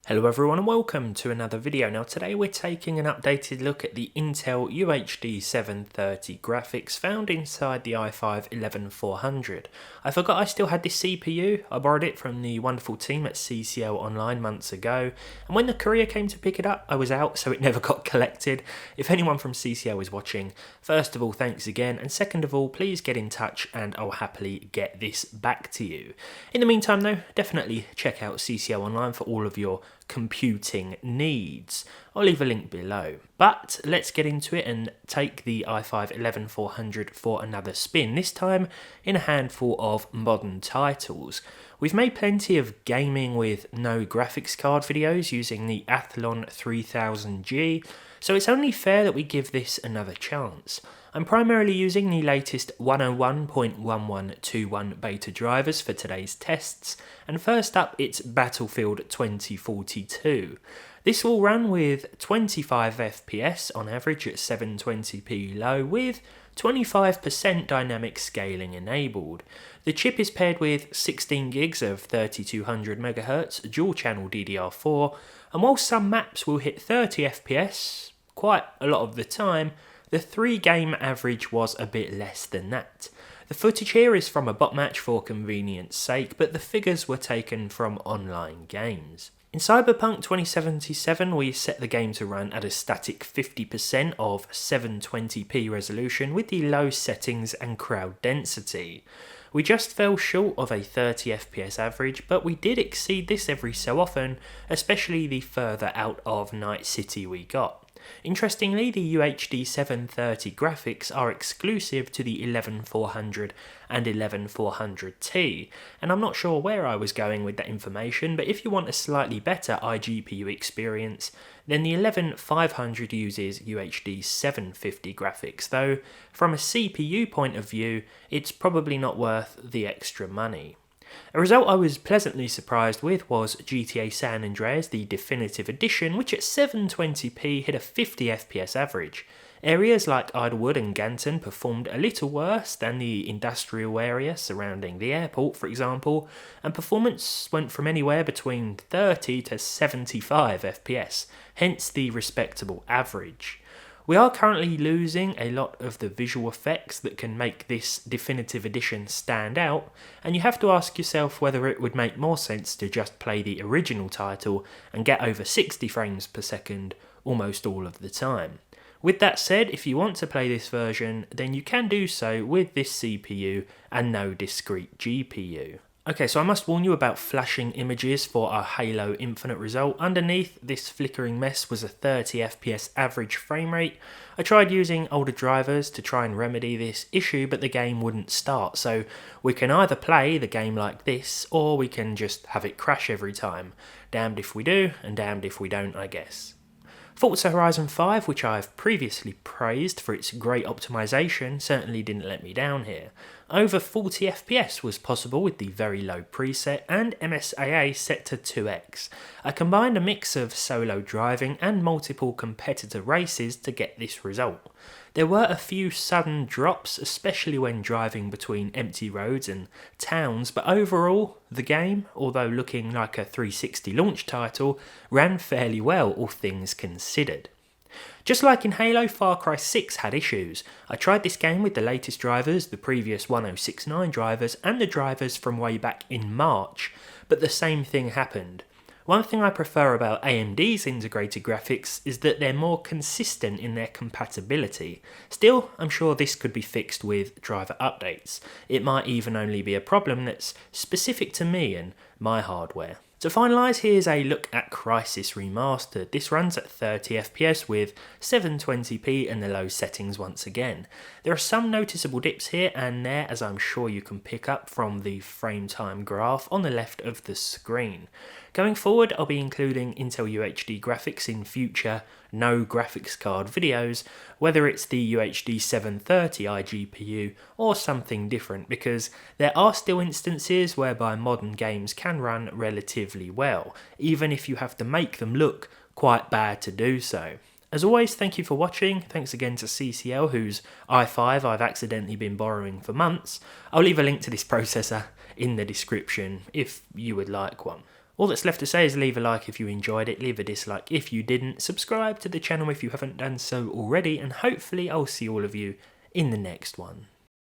Hello everyone and welcome to another video. Now today we're taking an updated look at the Intel UHD 730 graphics found inside the i5-11400. I forgot I still had this CPU. I borrowed it from the wonderful team at CCL Online months ago, and when the courier came to pick it up I was out, so it never got collected. If anyone from CCL is watching, first of all thanks again, and second of all please get in touch and I'll happily get this back to you. In the meantime though, definitely check out CCL Online for all of your computing needs. I'll leave a link below. But let's get into it and take the i5-11400 for another spin, this time in a handful of modern titles. We've made plenty of gaming with no graphics card videos using the Athlon 3000G, so it's only fair that we give this another chance. I'm primarily using the latest 101.1121 beta drivers for today's tests, and first up it's Battlefield 2042. This will run with 25 FPS on average at 720p low with 25% dynamic scaling enabled. The chip is paired with 16 gigs of 3200MHz dual channel DDR4, and while some maps will hit 30 FPS quite a lot of the time, the 3-game average was a bit less than that. The footage here is from a bot match for convenience sake, but the figures were taken from online games. In Cyberpunk 2077 we set the game to run at a static 50% of 720p resolution with the low settings and crowd density. We just fell short of a 30 FPS average, but we did exceed this every so often, especially the further out of Night City we got. Interestingly, the UHD 730 graphics are exclusive to the 11400 and 11400T, and I'm not sure where I was going with that information, but if you want a slightly better iGPU experience, then the 11500 uses UHD 750 graphics, though from a CPU point of view, it's probably not worth the extra money. A result I was pleasantly surprised with was GTA San Andreas, the definitive edition, which at 720p hit a 50 FPS average. Areas like Idlewood and Ganton performed a little worse than the industrial area surrounding the airport, for example, and performance went from anywhere between 30 to 75 FPS, hence the respectable average. We are currently losing a lot of the visual effects that can make this definitive edition stand out, and you have to ask yourself whether it would make more sense to just play the original title and get over 60 frames per second almost all of the time. With that said, if you want to play this version, then you can do so with this CPU and no discrete GPU. Okay, so I must warn you about flashing images for our Halo Infinite result. Underneath this flickering mess was a 30 FPS average frame rate. I tried using older drivers to try and remedy this issue, but the game wouldn't start, so we can either play the game like this, or we can just have it crash every time. Damned if we do, and damned if we don't, I guess. Forza Horizon 5, which I've previously praised for its great optimisation, certainly didn't let me down here. Over 40 FPS was possible with the very low preset and MSAA set to 2x. I combined a mix of solo driving and multiple competitor races to get this result. There were a few sudden drops, especially when driving between empty roads and towns, but overall, the game, although looking like a 360 launch title, ran fairly well, all things considered. Just like in Halo, Far Cry 6 had issues. I tried this game with the latest drivers, the previous 1069 drivers, and the drivers from way back in March, but the same thing happened. One thing I prefer about AMD's integrated graphics is that they're more consistent in their compatibility. Still, I'm sure this could be fixed with driver updates. It might even only be a problem that's specific to me and my hardware. To finalise, here's a look at Crysis Remastered. This runs at 30 FPS with 720p and the low settings once again. There are some noticeable dips here and there, as I'm sure you can pick up from the frame time graph on the left of the screen. Going forward, I'll be including Intel UHD graphics in future no graphics card videos, whether it's the UHD 730 iGPU or something different, because there are still instances whereby modern games can run relatively well, even if you have to make them look quite bad to do so. As always, thank you for watching. Thanks again to CCL, whose i5 I've accidentally been borrowing for months. I'll leave a link to this processor in the description if you would like one. All that's left to say is leave a like if you enjoyed it, leave a dislike if you didn't, subscribe to the channel if you haven't done so already, and hopefully I'll see all of you in the next one.